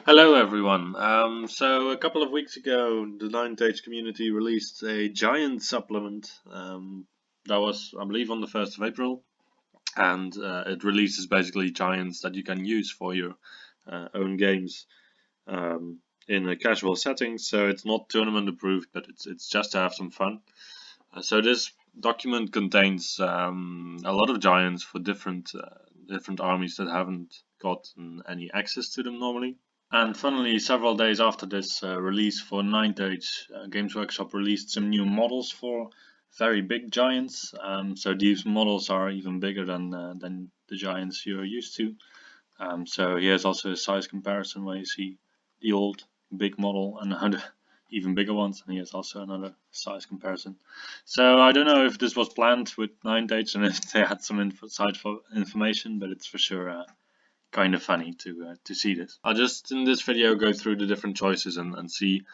Hello everyone. So a couple of weeks ago, the Ninth Age community released a giant supplement. That was, I believe, on the 1st of April, and it releases basically giants that you can use for your own games in a casual setting. So it's not tournament approved, but it's just to have some fun. So this document contains a lot of giants for different armies that haven't gotten any access to them normally. And funnily, several days after this release for Ninth Age, Games Workshop released some new models for very big giants. So these models are even bigger than the giants you're used to. So here's also a size comparison where you see the old big model and another even bigger ones, and here's also another size comparison. So I don't know if this was planned with Ninth Age and if they had some information, but it's for sure kind of funny to see this. I'll just in this video go through the different choices and see,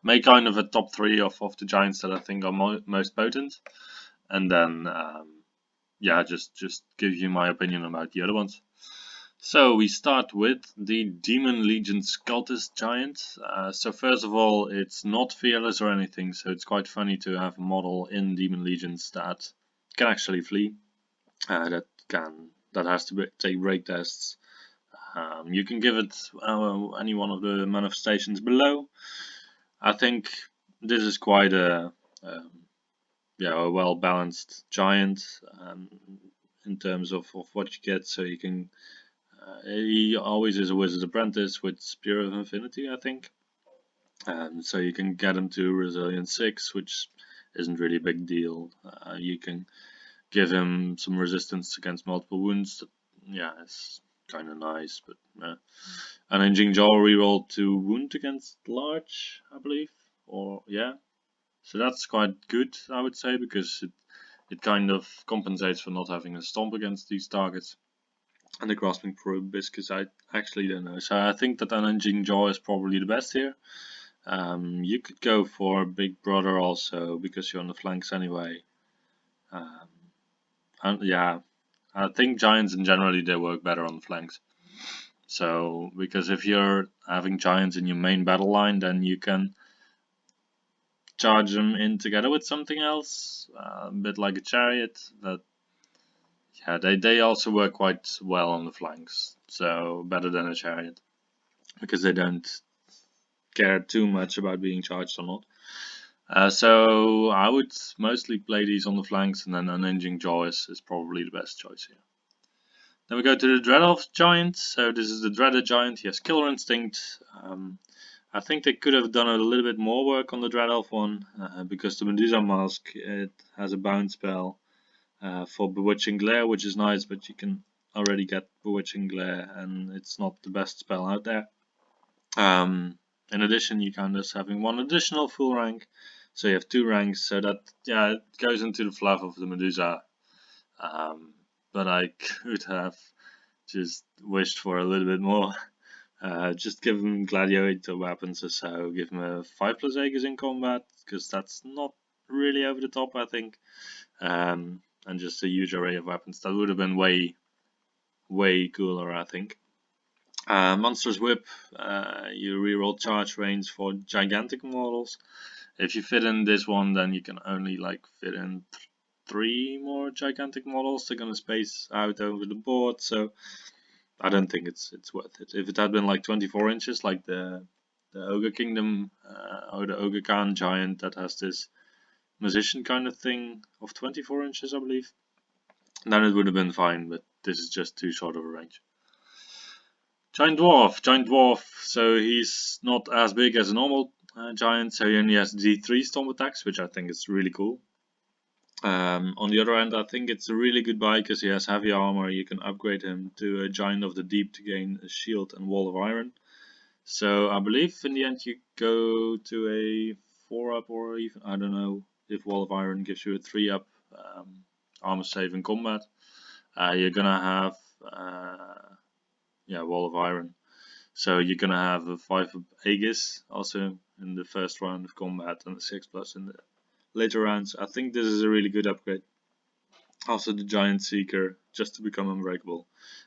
make kind of a top three of the giants that I think are most potent, and then yeah, just give you my opinion about the other ones. So we start with the Demon Legion's Cultist Giant. So first of all, it's not fearless or anything, so it's quite funny to have a model in Demon Legions that can actually flee, that has to take break tests. You can give it any one of the manifestations below. I think this is quite a well balanced giant in terms of what you get. So you can he always is a wizard's apprentice with Spear of Infinity, I think. So you can get him to Resilience 6, which isn't really a big deal. You can give him some resistance against multiple wounds. Yeah, it's kind of nice, but Unhinging Jaw reroll to wound against large, I believe, or yeah. So that's quite good, I would say, because it kind of compensates for not having a stomp against these targets. And the Grasping Proboscis, I actually don't know. So I think that Unhinging Jaw is probably the best here. You could go for Big Brother also, because you're on the flanks anyway. And yeah, I think giants in generally they work better on the flanks. So because if you're having giants in your main battle line, then you can charge them in together with something else, a bit like a chariot. That yeah, they also work quite well on the flanks, so better than a chariot because they don't care too much about being charged or not. So I would mostly play these on the flanks, and then Unhinging Jaw is probably the best choice here. Then we go to the Dread Elf Giant. So this is the Dreaded Giant. He has Killer Instinct. I think they could have done a little bit more work on the Dread Elf one, because the Medusa Mask, it has a bound spell for Bewitching Glare, which is nice, but you can already get Bewitching Glare, and it's not the best spell out there. In addition, you count as having one additional full rank, so you have 2 ranks, so that, yeah, it goes into the fluff of the Medusa. But I could have just wished for a little bit more. Just give him gladiator weapons or so, give him a 5+ Aegis in combat, because that's not really over the top, I think. And just a huge array of weapons. That would have been way cooler, I think. Monster's Whip, you reroll charge range for gigantic models. If you fit in this one, then you can only like fit in 3 more gigantic models. They're gonna space out over the board, so I don't think it's worth it. If it had been like 24 inches, like the Ogre Kingdom or the Ogre Khan giant that has this musician kind of thing of 24 inches, I believe, then it would have been fine. But this is just too short of a range. Giant Dwarf. So he's not as big as a normal giant, so he only has D3 stomp attacks, which I think is really cool. On the other hand, I think it's a really good buy because he has heavy armor. You can upgrade him to a Giant of the Deep to gain a shield and wall of iron. So I believe in the end you go to a 4-up, or even, I don't know if wall of iron gives you a 3-up armor save in combat. You're gonna have wall of iron. So you're gonna have a 5-up Aegis also in the first round of combat and a 6+ in the later rounds. I think this is a really good upgrade. Also the Giant Seeker, just to become unbreakable.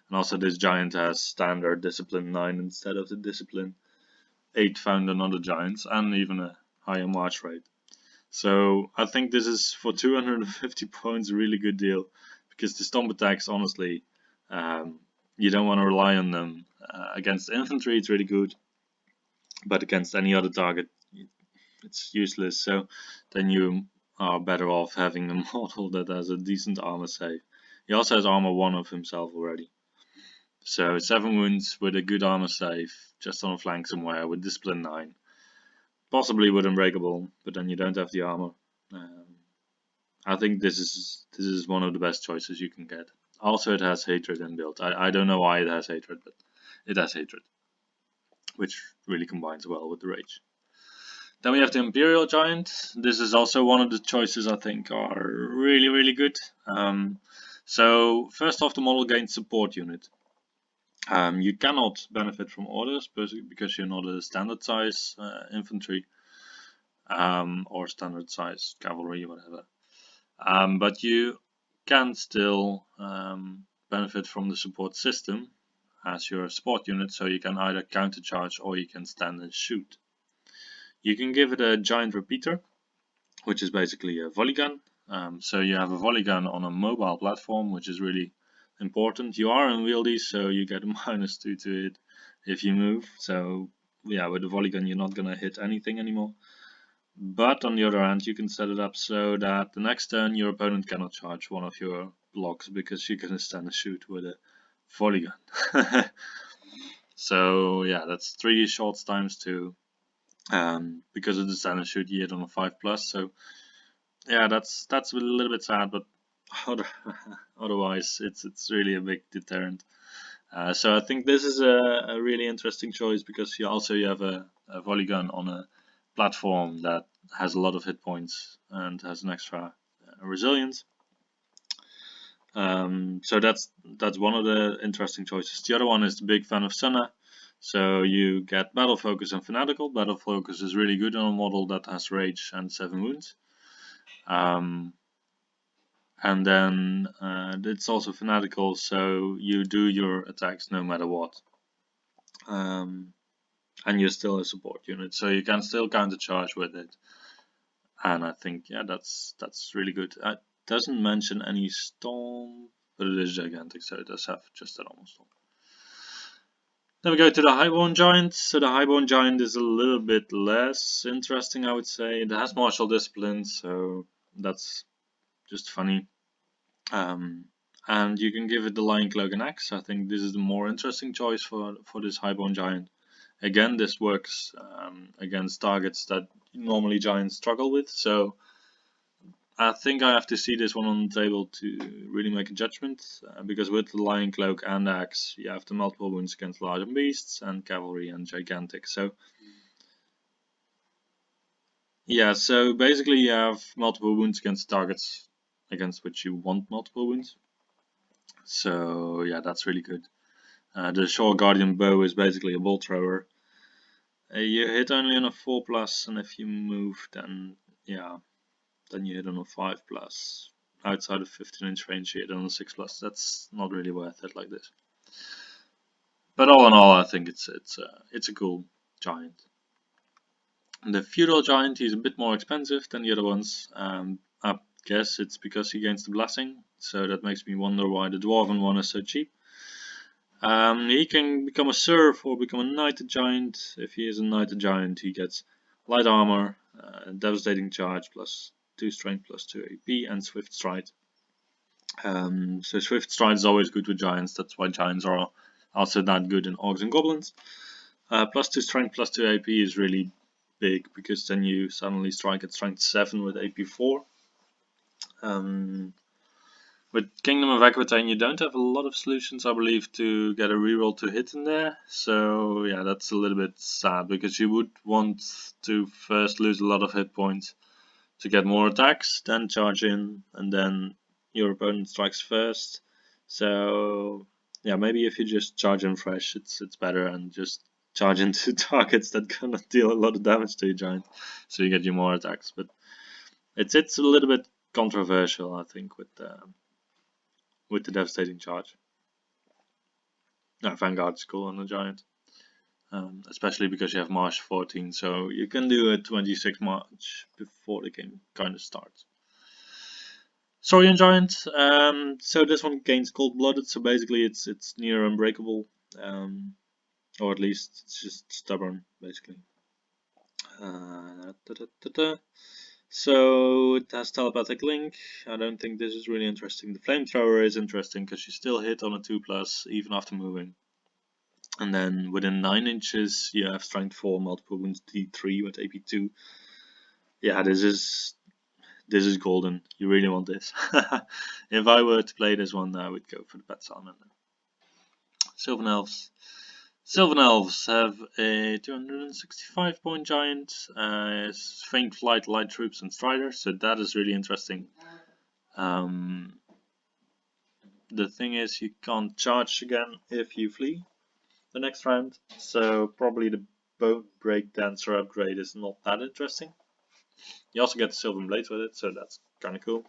And also this giant has standard discipline 9 instead of the discipline 8 found on other giants, and even a higher march rate. So I think this is, for 250 points, a really good deal, because the stomp attacks, honestly, you don't want to rely on them. Against infantry it's really good, but against any other target it's useless, so then you are better off having a model that has a decent armor save. He also has armor 1 of himself already. So 7 wounds with a good armor save, just on a flank somewhere with discipline 9. Possibly with unbreakable, but then you don't have the armor. I think this is one of the best choices you can get. Also, it has hatred inbuilt. I don't know why it has hatred, but it has hatred, which really combines well with the rage. Then we have the Imperial Giant. This is also one of the choices I think are really good. So first off, the model gains support unit. You cannot benefit from orders because you're not a standard size infantry or standard size cavalry, whatever. But you can still benefit from the support system as your support unit, so you can either countercharge or you can stand and shoot. You can give it a giant repeater, which is basically a volley gun. So you have a volley gun on a mobile platform, which is really important. You are unwieldy, so you get a -2 to it if you move. So yeah, with the volley gun you're not gonna hit anything anymore. But on the other hand, you can set it up so that the next turn your opponent cannot charge one of your blocks because you're gonna stand and shoot with a volley gun. So yeah, that's 3 shots times 2. Because of the stand and shoot, you hit on a 5+. So yeah, that's a little bit sad, but otherwise it's really a big deterrent. So I think this is a really interesting choice because you have a volley gun on a platform that has a lot of hit points and has an extra resilience. So that's one of the interesting choices. The other one is the big fan of Senna. So you get battle focus and fanatical. Battle focus is really good on a model that has rage and 7 wounds. And then it's also fanatical, so you do your attacks no matter what. And you're still a support unit, so you can still countercharge with it. And I think, yeah, that's really good. It doesn't mention any storm, but it is gigantic, so it does have just a normal storm. Then we go to the Highborn Giant. So the Highborn Giant is a little bit less interesting, I would say. It has martial discipline, so that's just funny. And you can give it the Lion Cloak and Axe. I think this is the more interesting choice for this Highborn Giant. Again, this works against targets that normally giants struggle with, so I think I have to see this one on the table to really make a judgment, because with the Lion Cloak and Axe you have the multiple wounds against larger beasts and cavalry and gigantic. So yeah, so basically you have multiple wounds against targets against which you want multiple wounds. So yeah, that's really good. The Shore Guardian Bow is basically a bolt thrower. You hit only on a 4+, and if you move, then yeah, then you hit on a 5+. Outside of 15-inch range, you hit on a 6+. That's not really worth it like this. But all in all, I think it's a cool giant. The Feudal Giant, he's a bit more expensive than the other ones. I guess it's because he gains the blessing, so that makes me wonder why the Dwarven one is so cheap. He can become a serf or become a knighted giant. If he is a knighted giant, he gets light armor, devastating charge, +2 strength, +2 AP, and swift stride. So swift stride is always good with giants. That's why giants are also that good in orcs and goblins. +2 strength, +2 AP is really big because then you suddenly strike at strength 7 with AP 4. With Kingdom of Aquitaine, you don't have a lot of solutions, I believe, to get a reroll to hit in there. So yeah, that's a little bit sad because you would want to first lose a lot of hit points to get more attacks, then charge in, and then your opponent strikes first. So yeah, maybe if you just charge in fresh, it's better, and just charge into targets that gonna deal a lot of damage to your giant, so you get you more attacks. But it's a little bit controversial, I think, with the devastating charge. No, Vanguard's cool on the giant. especially because you have March 14, so you can do a 26 March before the game kind of starts. Saurian Giant, so this one gains Cold-Blooded, so basically it's near unbreakable, or at least it's just stubborn, basically. So it has telepathic link. I don't think this is really interesting. The flamethrower is interesting because you still hit on a 2+ even after moving. And then within 9 inches you have strength 4, multiple wounds D3 with AP2. Yeah, this is golden. You really want this. If I were to play this one, I would go for the Pet Salamander. Sylvan Elves. Sylvan Elves have a 265 point giant, faint flight, light troops, and striders, so that is really interesting. The thing is, you can't charge again if you flee the next round, so probably the Bone Break Dancer upgrade is not that interesting. You also get the Sylvan Blades with it, so that's kind of cool.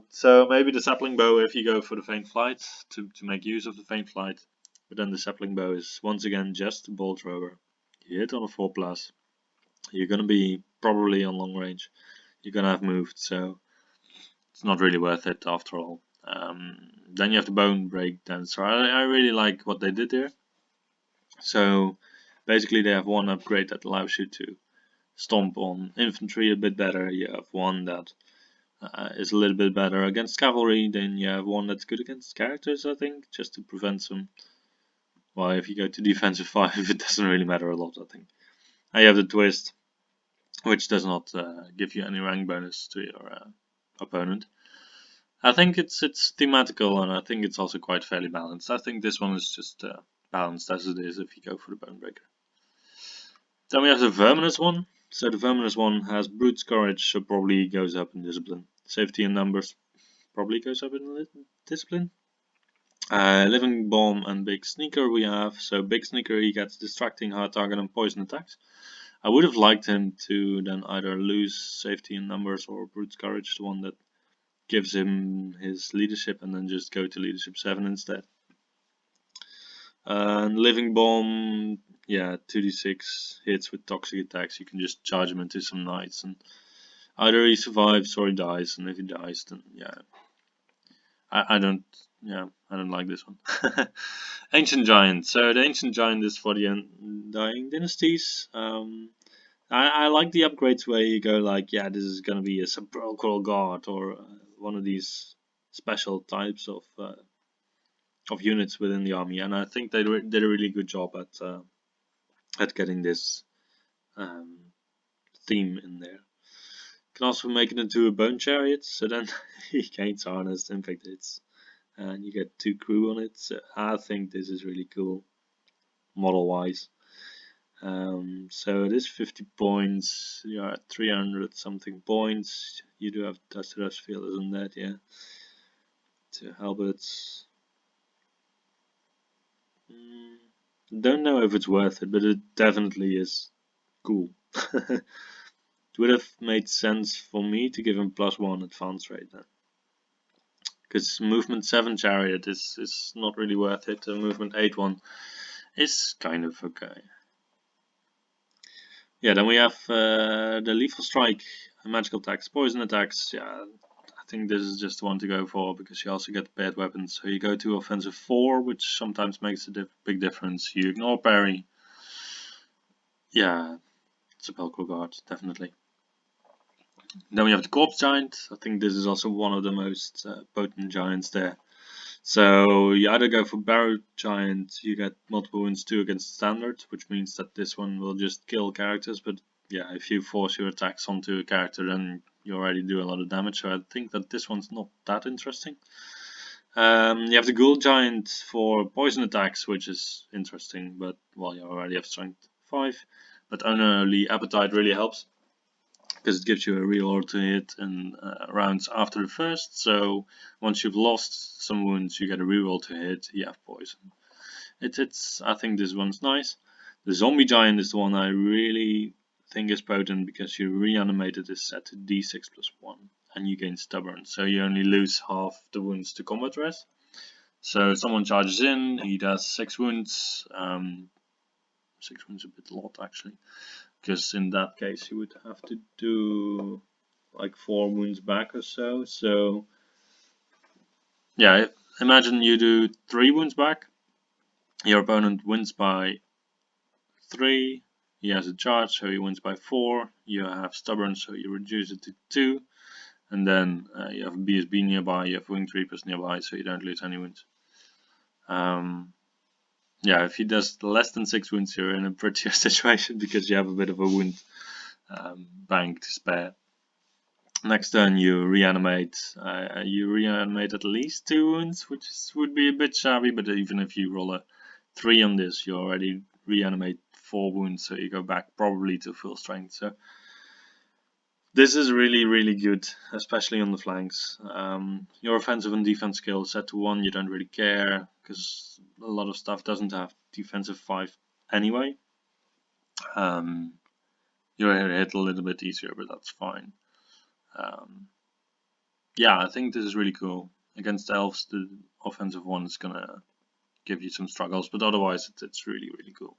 So maybe the Sapling Bow if you go for the faint flight to make use of the faint flight. But then the Sapling Bow is once again just a ball thrower. You hit on a 4+. You're gonna be probably on long range. You're gonna have moved, so it's not really worth it after all. Then you have the Bone Break Dancer. I really like what they did there. So basically they have one upgrade that allows you to stomp on infantry a bit better. You have one that is a little bit better against cavalry. Then you have one that's good against characters, I think, just to prevent some. Well, if you go to defensive 5, it doesn't really matter a lot, I think. You have the twist, which does not give you any rank bonus to your opponent. I think it's thematical, and I think it's also quite fairly balanced. I think this one is just balanced as it is if you go for the Bonebreaker. Then we have the Verminous one. So the Verminous one has Brute's Courage, so probably goes up in Discipline. Safety in Numbers probably goes up in Discipline. Living Bomb and Big Sneaker we have. So Big Sneaker, he gets Distracting, Hard Target and Poison attacks. I would have liked him to then either lose Safety in Numbers or Brute's Courage, the one that gives him his leadership, and then just go to leadership 7 instead. Living Bomb, yeah, 2d6 hits with toxic attacks. You can just charge him into some knights, and either he survives or he dies. And if he dies, then yeah, I don't like this one. Ancient Giant. So the Ancient Giant is for the Undying Dynasties. I like the upgrades where you go like, yeah, this is gonna be a sepulchral guard or one of these special types of units within the army, and I think they did a really good job at getting this theme in there. You can also make it into a Bone Chariot, so then he gains harnessed impact hits, and you get 2 crew on it. So I think this is really cool, model-wise. So it is 50 points. You are at 300 something points. You do have Dusty Rush Field, isn't that? Yeah. 2 halberds. Don't know if it's worth it, but it definitely is cool. It would have made sense for me to give him +1 advance rate then. Because movement 7 chariot is not really worth it. The movement 8 one is kind of okay. Yeah, then we have the lethal strike, magical attacks, poison attacks. Yeah, I think this is just the one to go for because you also get bad weapons. So you go to offensive 4, which sometimes makes a big difference. You ignore parry. Yeah, Sepulchral Guard, definitely. Then we have the Corpse Giant. I think this is also one of the most potent giants there. So you either go for Barrow Giant, you get multiple wounds 2 against standard, which means that this one will just kill characters, but yeah, if you force your attacks onto a character, then you already do a lot of damage, so I think that this one's not that interesting. You have the Ghoul Giant for poison attacks, which is interesting, but well, you already have strength 5, but Unholy Appetite really helps, because it gives you a reroll to hit in rounds after the first, so once you've lost some wounds, you get a reroll to hit, you have poison. I think this one's nice. The Zombie Giant is the one I really think is potent, because you reanimated this set to d6+1, and you gain Stubborn, so you only lose half the wounds to combat rest. So someone charges in, he does 6 wounds, 6 wounds a bit a lot actually, because in that case you would have to do like 4 wounds back or so. So yeah, imagine you do 3 wounds back, your opponent wins by 3, he has a charge, so he wins by 4, you have stubborn, so you reduce it to 2, and then you have BSB nearby, you have winged reapers nearby, so you don't lose any wounds. Yeah, if he does less than 6 wounds, you're in a prettier situation because you have a bit of a wound bank to spare. Next turn you reanimate. You reanimate at least 2 wounds, which would be a bit shabby, but even if you roll a 3 on this, you already reanimate 4 wounds, so you go back probably to full strength. So this is really good, especially on the flanks. Your offensive and defense skill set to 1, you don't really care, because a lot of stuff doesn't have defensive 5 anyway. You're hit a little bit easier, but that's fine. Yeah, I think this is really cool. Against elves, the offensive one is gonna give you some struggles, but otherwise it's really cool.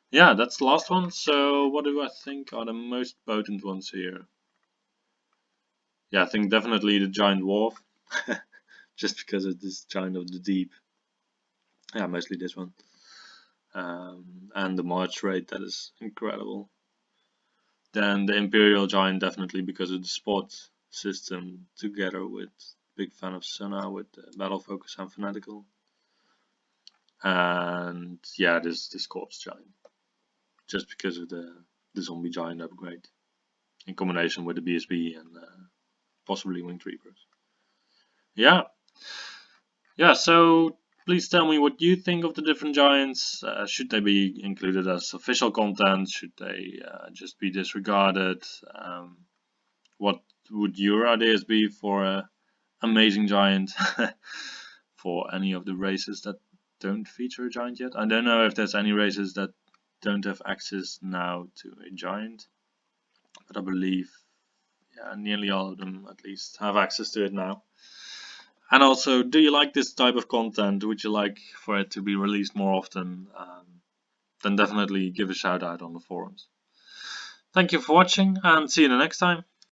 Yeah, that's the last one. So what do I think are the most potent ones here? Yeah, I think definitely the giant dwarf, just because it is giant of the deep. Yeah, mostly this one. And the march rate, that is incredible. Then the Imperial giant, definitely because of the spot system, together with big fan of Sona with battle focus and fanatical. And yeah, this corpse giant, just because of the zombie giant upgrade in combination with the BSB and possibly winged reapers. Yeah, so please tell me what you think of the different giants. Should they be included as official content? Should they just be disregarded? What would your ideas be for a amazing giant for any of the races that don't feature a giant yet? I don't know if there's any races that don't have access now to a giant, but I believe nearly all of them at least have access to it now. And also, do you like this type of content? Would you like for it to be released more often? Then definitely give a shout out on the forums. Thank you for watching and see you the next time.